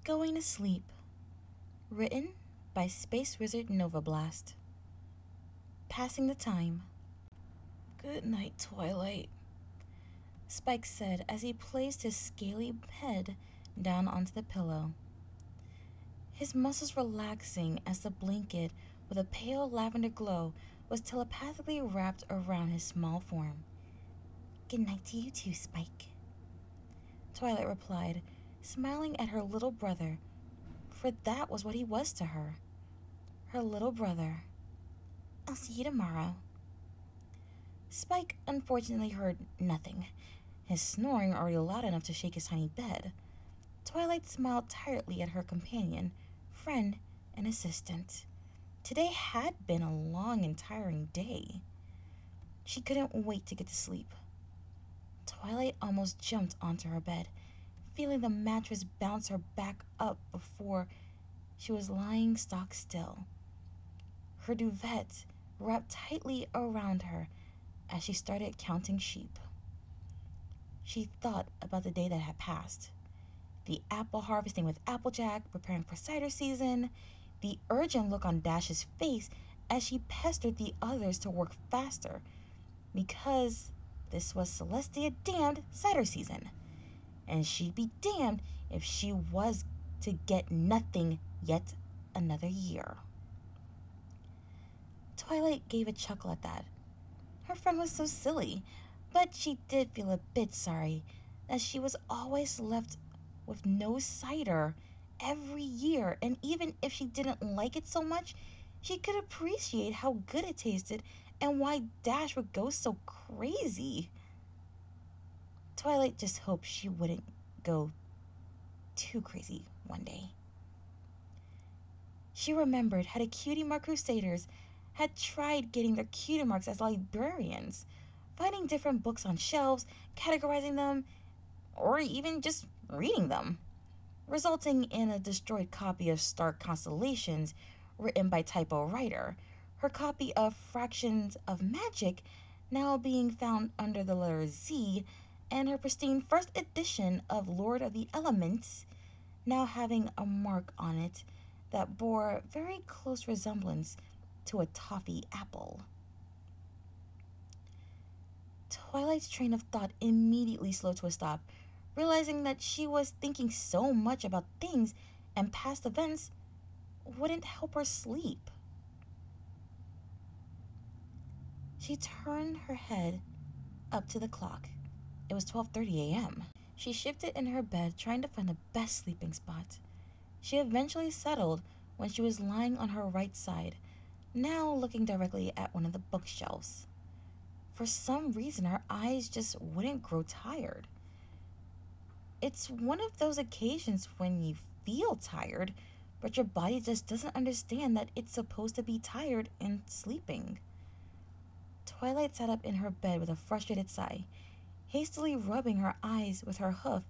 Going to Sleep, written by Space Wizard Nova Blast. Passing the time. Good night, Twilight, Spike said as he placed his scaly head down onto the pillow, his muscles relaxing as the blanket with a pale lavender glow was telepathically wrapped around his small form. Good night to you too, Spike, Twilight replied, smiling at her little brother, for that was what he was to her. Her little brother. I'll see you tomorrow. Spike unfortunately heard nothing, his snoring already loud enough to shake his tiny bed. Twilight smiled tiredly at her companion, friend, and assistant. Today had been a long and tiring day. She couldn't wait to get to sleep. Twilight almost jumped onto her bed, feeling the mattress bounce her back up before she was lying stock still, her duvet wrapped tightly around her as she started counting sheep. She thought about the day that had passed, the apple harvesting with Applejack, preparing for cider season, the urgent look on Dash's face as she pestered the others to work faster, because this was Celestia damned cider season, and she'd be damned if she was to get nothing yet another year. Twilight gave a chuckle at that. Her friend was so silly, but she did feel a bit sorry that she was always left with no cider every year, and even if she didn't like it so much, she could appreciate how good it tasted and why Dash would go so crazy. Twilight just hoped she wouldn't go too crazy one day. She remembered how the Cutie Mark Crusaders had tried getting their cutie marks as librarians, finding different books on shelves, categorizing them, or even just reading them, resulting in a destroyed copy of Star Constellations written by typo writer, her copy of Fractions of Magic now being found under the letter Z, and her pristine first edition of Lord of the Elements now having a mark on it that bore very close resemblance to a toffee apple. Twilight's train of thought immediately slowed to a stop, realizing that she was thinking so much about things and past events wouldn't help her sleep. She turned her head up to the clock. It was 12:30 a.m. She shifted in her bed, trying to find the best sleeping spot. She eventually settled when she was lying on her right side, now looking directly at one of the bookshelves. For some reason, her eyes just wouldn't grow tired. It's one of those occasions when you feel tired, but your body just doesn't understand that it's supposed to be tired and sleeping. Twilight sat up in her bed with a frustrated sigh, hastily rubbing her eyes with her hoof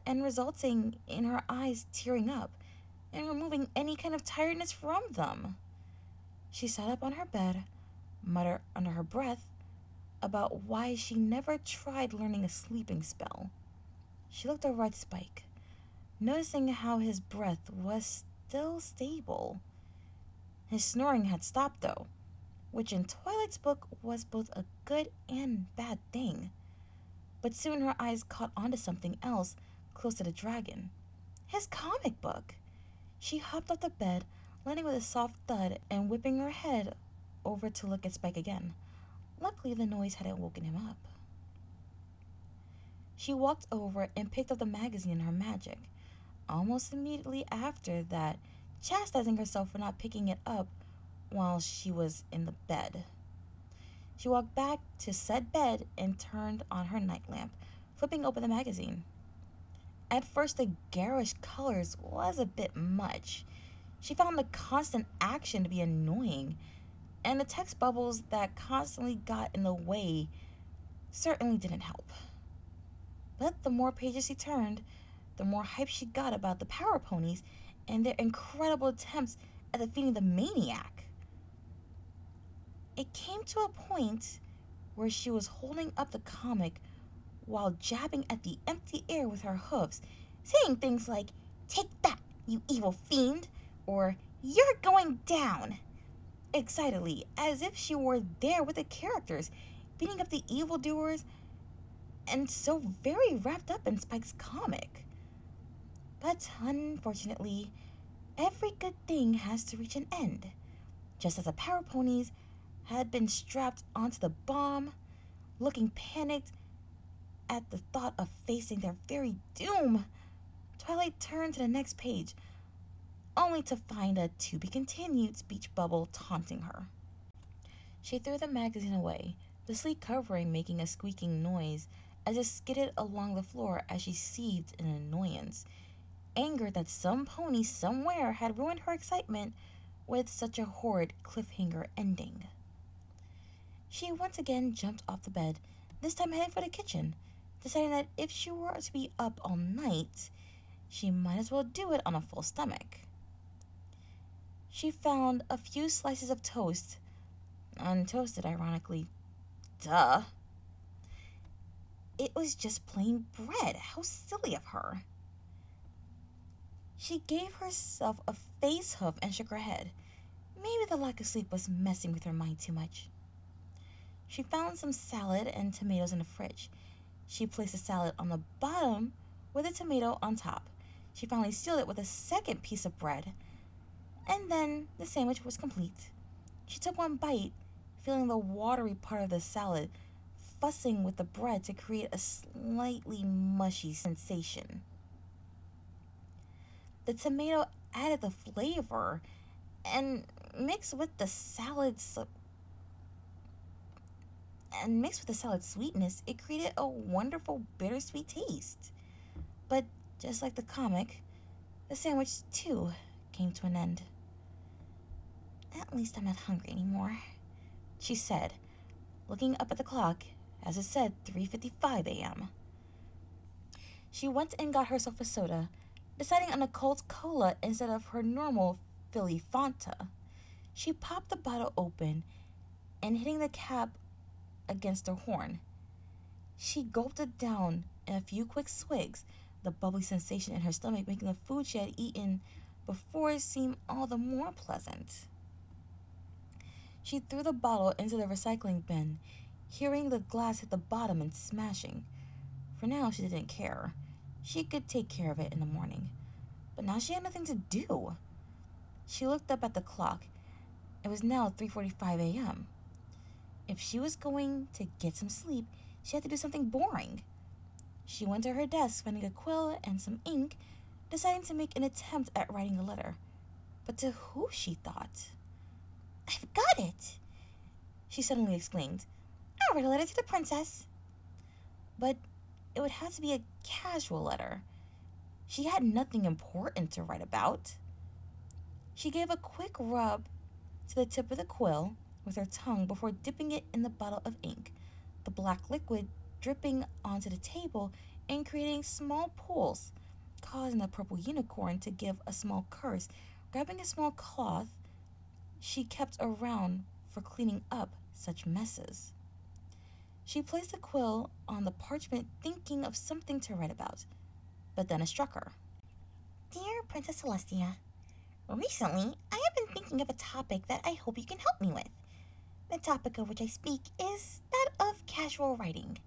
and resulting in her eyes tearing up and removing any kind of tiredness from them. She sat up on her bed, muttered under her breath about why she never tried learning a sleeping spell. She looked over at Spike, noticing how his breath was still stable. His snoring had stopped though, which in Twilight's book was both a good and bad thing. But soon her eyes caught onto something else close to the dragon. His comic book. She hopped off the bed, landing with a soft thud and whipping her head over to look at Spike again. Luckily, the noise hadn't woken him up. She walked over and picked up the magazine in her magic, almost immediately after that, chastising herself for not picking it up while she was in the bed. She walked back to said bed and turned on her night lamp, flipping open the magazine. At first, the garish colors was a bit much. She found the constant action to be annoying, and the text bubbles that constantly got in the way certainly didn't help. But the more pages she turned, the more hype she got about the Power Ponies and their incredible attempts at defeating the Maniac. It came to a point where she was holding up the comic while jabbing at the empty air with her hoofs, saying things like, "Take that, "You evil fiend," or "You're going down," excitedly, as if she were there with the characters, beating up the evildoers, and so very wrapped up in Spike's comic. But unfortunately, every good thing has to reach an end. Just as the power ponies had been strapped onto the bomb, looking panicked at the thought of facing their very doom, Twilight turned to the next page, only to find a to be continued speech bubble taunting her. She threw the magazine away, the sleek covering making a squeaking noise as it skidded along the floor as she seethed in annoyance, angered that some pony somewhere had ruined her excitement with such a horrid cliffhanger ending. She once again jumped off the bed, this time heading for the kitchen, deciding that if she were to be up all night, she might as well do it on a full stomach. She found a few slices of toast, untoasted ironically. Duh. It was just plain bread. How silly of her. She gave herself a face hoof and shook her head. Maybe the lack of sleep was messing with her mind too much. She found some salad and tomatoes in the fridge. She placed the salad on the bottom with a tomato on top. She finally sealed it with a second piece of bread. And then the sandwich was complete. She took one bite, feeling the watery part of the salad, fussing with the bread to create a slightly mushy sensation. The tomato added the flavor, and mixed with the salad sweetness, it created a wonderful bittersweet taste. But just like the comic, the sandwich too came to an end. "At least I'm not hungry anymore," she said, looking up at the clock as it said 3:55 a.m. She went and got herself a soda, deciding on a Colt Cola instead of her normal Philly Fanta. She popped the bottle open and hitting the cap against her horn. She gulped it down in a few quick swigs, the bubbly sensation in her stomach making the food she had eaten before seem all the more pleasant. She threw the bottle into the recycling bin, hearing the glass hit the bottom and smashing. For now, she didn't care. She could take care of it in the morning. But now she had nothing to do. She looked up at the clock. It was now 3:45 a.m. If she was going to get some sleep, she had to do something boring. She went to her desk, finding a quill and some ink, deciding to make an attempt at writing a letter. But to who, she thought? "I've got it!" she suddenly exclaimed. "I'll write a letter to the princess." But it would have to be a casual letter. She had nothing important to write about. She gave a quick rub to the tip of the quill with her tongue before dipping it in the bottle of ink, the black liquid dripping onto the table and creating small pools, causing the purple unicorn to give a small curse. Grabbing a small cloth she kept around for cleaning up such messes. She placed the quill on the parchment, thinking of something to write about, but then it struck her. "Dear Princess Celestia, recently I have been thinking of a topic that I hope you can help me with. The topic of which I speak is that of casual writing.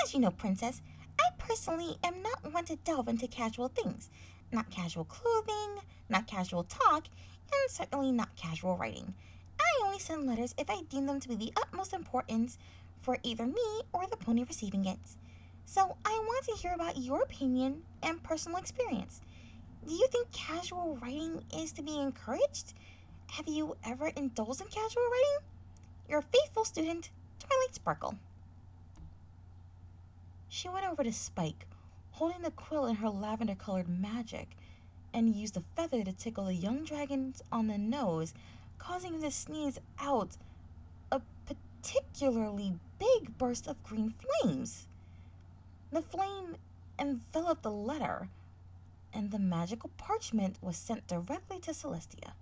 As you know, Princess, I personally am not one to delve into casual things, not casual clothing, not casual talk, and certainly not casual writing. I only send letters if I deem them to be the utmost importance for either me or the pony receiving it. So I want to hear about your opinion and personal experience. Do you think casual writing is to be encouraged? Have you ever indulged in casual writing? Your faithful student, Twilight Sparkle." She went over to Spike, holding the quill in her lavender-colored magic, and used a feather to tickle the young dragon on the nose, causing him to sneeze out a particularly big burst of green flames. The flame enveloped the letter, and the magical parchment was sent directly to Celestia.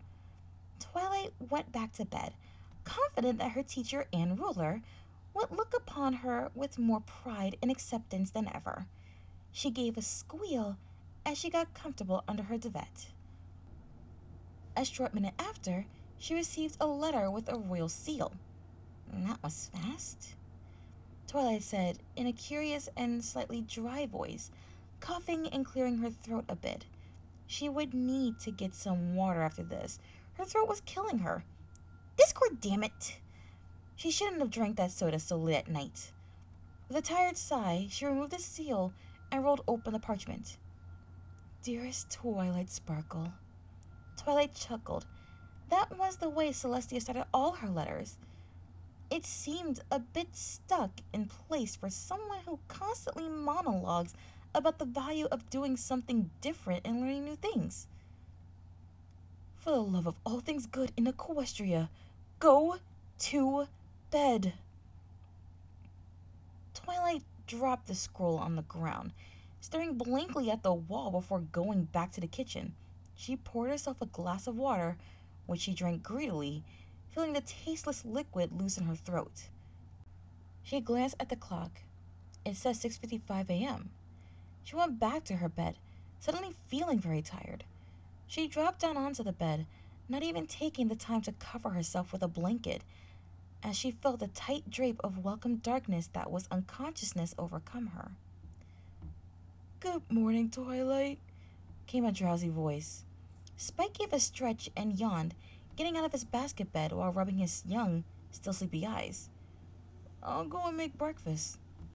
Twilight went back to bed, confident that her teacher and ruler would look upon her with more pride and acceptance than ever. She gave a squeal as she got comfortable under her duvet. A short minute after, she received a letter with a royal seal. That was fast, Twilight said in a curious and slightly dry voice, coughing and clearing her throat a bit. She would need to get some water after this. Her throat was killing her. Discord, damn it! She shouldn't have drank that soda so late at night. With a tired sigh, she removed the seal and rolled open the parchment. Dearest Twilight Sparkle. Twilight chuckled. That was the way Celestia started all her letters. It seemed a bit stuck in place for someone who constantly monologues about the value of doing something different and learning new things. For the love of all things good in Equestria, go to bed. Twilight dropped the scroll on the ground, staring blankly at the wall before going back to the kitchen. She poured herself a glass of water, which she drank greedily, feeling the tasteless liquid loosen her throat. She glanced at the clock. It said 6:55 a.m. She went back to her bed, suddenly feeling very tired. She dropped down onto the bed, not even taking the time to cover herself with a blanket, as she felt the tight drape of welcome darkness that was unconsciousness overcome her. Good morning, Twilight, came a drowsy voice. Spike gave a stretch and yawned, getting out of his basket bed while rubbing his young, still sleepy eyes. I'll go and make breakfast,